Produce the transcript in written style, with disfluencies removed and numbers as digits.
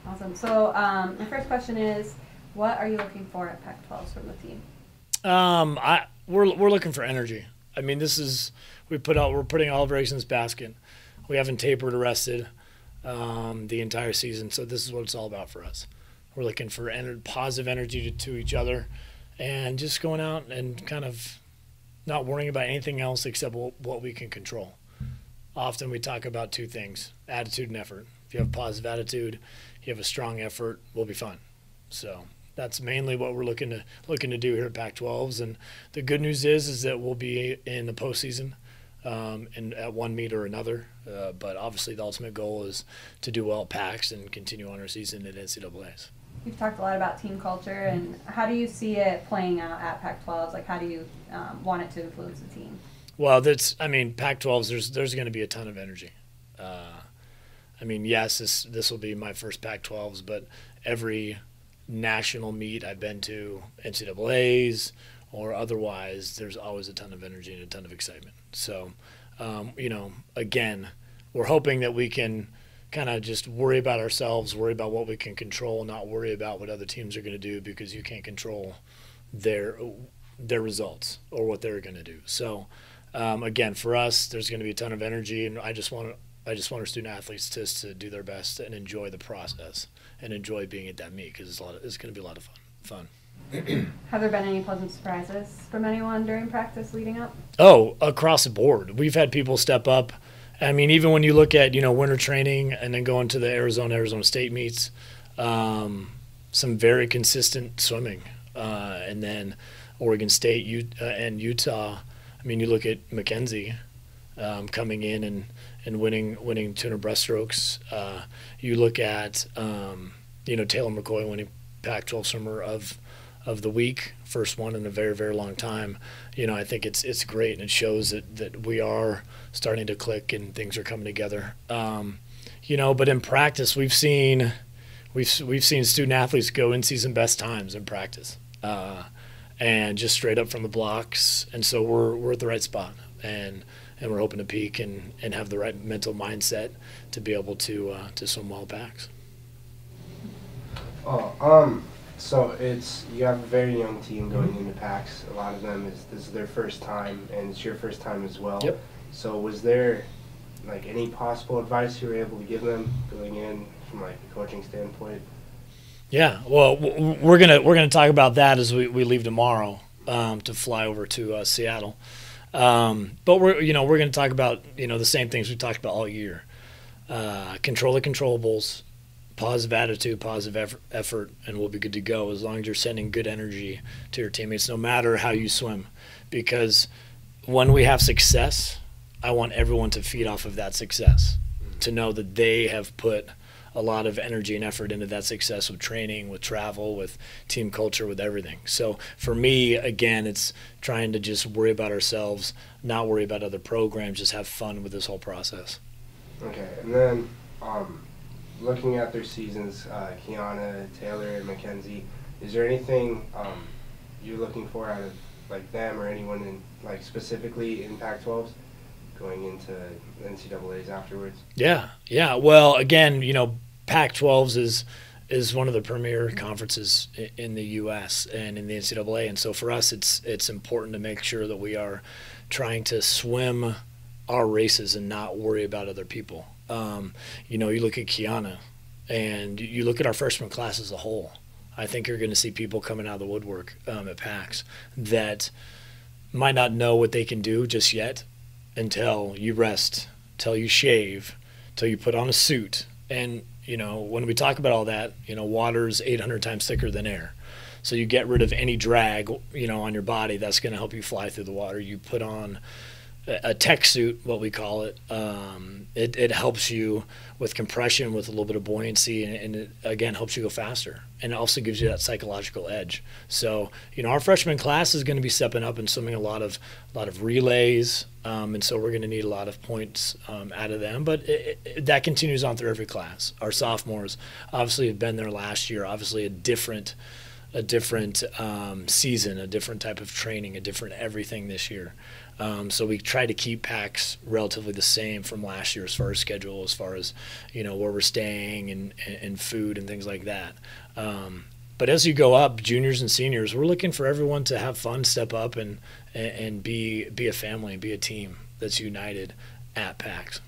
Awesome. So my first question is, what are you looking for at Pac-12s from the team? We're looking for energy. I mean, we're putting all of our eggs in this basket. We haven't tapered or rested the entire season, so this is what it's all about for us. We're looking for positive energy to each other, and just going out and kind of not worrying about anything else except what we can control. Often we talk about two things: attitude and effort. If you have a positive attitude, you have a strong effort, we'll be fine. So that's mainly what we're looking to do here at Pac-12s. And the good news is that we'll be in the postseason, and at one meet or another. But obviously, the ultimate goal is to do well at PACs and continue on our season at NCAA's. You've talked a lot about team culture, and how do you see it playing out at Pac-12s? Like, how do you want it to influence the team? Well, Pac-12s. There's going to be a ton of energy. Yes, this will be my first Pac-12s, but every national meet I've been to, NCAA's or otherwise, there's always a ton of energy and a ton of excitement. So, again, we're hoping that we can kind of just worry about ourselves, worry about what we can control, not worry about what other teams are going to do, because you can't control their results or what they're going to do. So, again, for us, there's going to be a ton of energy, and I just want our student athletes to do their best and enjoy the process and enjoy being at that meet, because it's going to be a lot of fun. Have there been any pleasant surprises from anyone during practice leading up? Oh, across the board. We've had people step up. I mean, even when you look at, winter training and then going to the Arizona State meets, some very consistent swimming. And then Oregon State and Utah. I mean, you look at Mackenzie coming in and winning 200 breaststrokes. You look at, Taylor McCoy winning Pac-12 swimmer of the week, first one in a very, very long time. I think it's great, and it shows that we are starting to click and things are coming together. But in practice, we've seen student athletes go in season best times in practice, and just straight up from the blocks. And so we're at the right spot, and we're hoping to peak and have the right mental mindset to be able to swim well PACs. So you have a very young team going into PACs. A lot of them this is their first time, and it's your first time as well. Yep. So was there any possible advice you were able to give them going in from a coaching standpoint? Yeah, well, we're gonna talk about that as we leave tomorrow to fly over to Seattle. But we're gonna talk about the same things we talked about all year. Control the controllables. Positive attitude, positive effort, and we'll be good to go as long as you're sending good energy to your teammates, no matter how you swim. Because when we have success, I want everyone to feed off of that success, to know that they have put a lot of energy and effort into that success with training, with travel, with team culture, with everything. So for me, again, it's trying to just worry about ourselves, not worry about other programs, just have fun with this whole process. Okay, and then looking at their seasons, Kiana, Taylor, and Mackenzie, is there anything you're looking for out of them or anyone in specifically in Pac-12s going into NCAA's afterwards? Yeah. Well, again, Pac-12s is one of the premier conferences in the U.S. and in the NCAA, and so for us, it's important to make sure that we are trying to swim our races and not worry about other people. You look at Kiana, and you look at our freshman class as a whole. I think you're going to see people coming out of the woodwork at PACs that might not know what they can do just yet until you rest, till you shave, till you put on a suit. And, when we talk about all that, water's 800 times thicker than air. So you get rid of any drag, on your body that's going to help you fly through the water. You put on a tech suit, what we call it. It helps you with compression, with a little bit of buoyancy, and it, again, helps you go faster. And it also gives you that psychological edge. So, our freshman class is going to be stepping up and swimming a lot of relays, and so we're going to need a lot of points out of them. But that continues on through every class. Our sophomores obviously have been there last year, obviously a different season, a different type of training, a different everything this year. So we try to keep packs relatively the same from last year as far as schedule, as far as, where we're staying and food and things like that. But as you go up, juniors and seniors, we're looking for everyone to have fun, step up, and be a family, be a team that's united at PAX.